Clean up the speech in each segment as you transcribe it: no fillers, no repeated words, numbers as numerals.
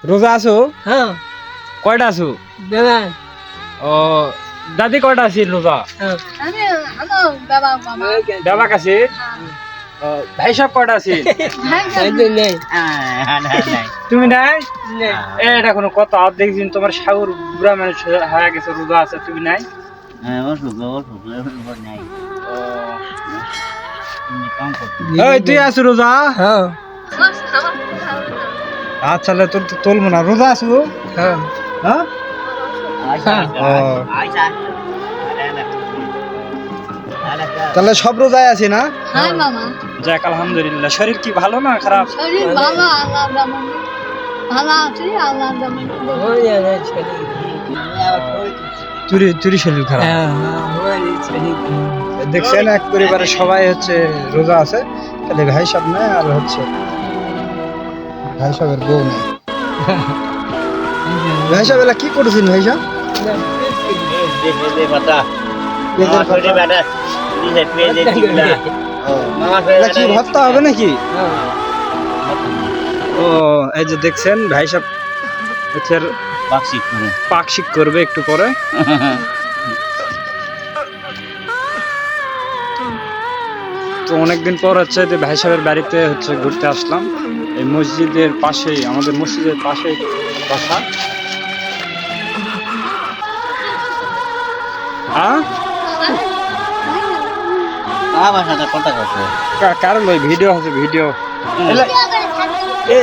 রোজা আছো? হ্যাঁ কয়টা আছো? দাদা ও দাদি কয়টা আছিস রোজা? আমি হ্যালো বাবা বাবা বাবা কাছে ভাই সব কয়টা আছিস? নেই তুমি নাই? এটা কোনো কথা দেখছিন তোমার সাগর বুড়া মানুষ হয়ে গেছে রোজা আছে তুমি নাই? এই তুই আছো রোজা? হ্যাঁ আচ্ছা তোর তো তুলবো না রোজা আছো? হ্যাঁ হ্যাঁ তাহলে সব রোজায় আছি না? হাই মামা যাক আলহামদুলিল্লাহ। শরীর কি ভালো না খারাপ? শরীর ভালো আল্লাহ দামান ভালো আছি আল্লাহ দামান তুরি শরীর খারাপ। দেখছেন এক পরিবারের সবাই হচ্ছে রোজা আছে, খালি ভাই সব নেই আর হচ্ছে ভাই সবের বউ নেই। ভাই সব এলা কি করেছেন ভাই সব? কি ভর্তা হবে নাকি? ও এই যে দেখছেন ভাই সব হচ্ছে পাকশিক করবে একটু পরে। তো অনেকদিন পর হচ্ছে যে ভাই সাহেবের বাড়িতে হচ্ছে ঘুরতে আসলাম। এই মসজিদের পাশেই, আমাদের মসজিদের পাশেই বাসা। হ্যাঁ কারণ ওই ভিডিও আছে ভিডিও।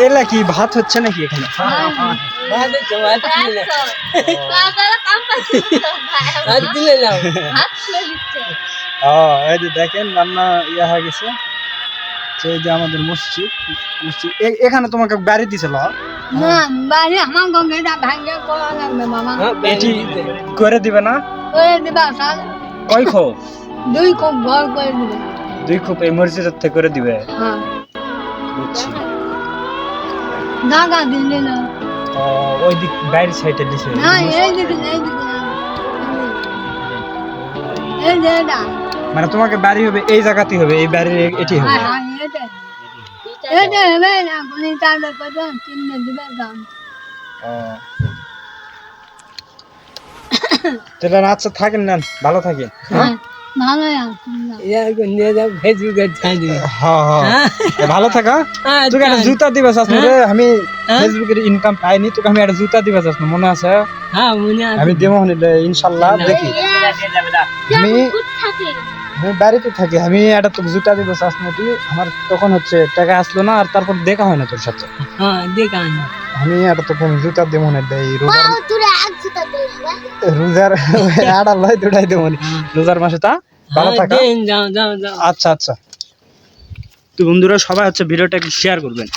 এলা কি ভাত হচ্ছে নাকি এখানে? এই যে দেখেন রান্না ইয়া হয়ে গেছে। এই যে আমাদের মসজিদ এখানে তোমাকে বাড়ি দিছিল না বাড়ি আমার গঙ্গেটা ভাঙ্গে করা লাগবে মামা এটি করে দিবে না? করে দিবা স্যার কয় খোপ? দুই খুব ঘর করে দিবে 2 খোপ এই মসজিদের থেকে করে দিবে। হ্যাঁ বুঝছি। জায়গা দিলে না ওই দিক বাইরের সাইডে দিছে। না এই দিকে না এই যে এটা মানে তোমাকে বাড়ি হবে এই জায়গাতেই হবে, এই বাড়ির এটি হবে। হ্যাঁ এটা হবে না কোন টাকা কত কিনে দিবে দাম তাহলে আচ্ছা থাকেন না, ভালো থাকেন। হ্যাঁ ভালো আছে ভালো থাকা। তোকে একটা জুতা দিবা চাস না রে? আমি ফেসবুকের ইনকাম পাইনি, তোকে আমি একটা জুতা দিবা চাস না? মনে আছে? আমি দেবো ইনশাল্লাহ। দেখি আমি বাড়িতে থাকি, আমি একটা তোকে জুতা দিবা চাস না? তুই আমার তখন হচ্ছে টাকা আসলো না আর তারপর দেখা হয় না তোর সাথে। আমি একটা তোকে জুতা দেবো না রোজার আড়া লয় দুটাই দেবো রোজার মাসে। তা ভালো থাকা। আচ্ছা আচ্ছা। তো বন্ধুরা সবাই হচ্ছে ভিডিওটা একটু শেয়ার করবেন।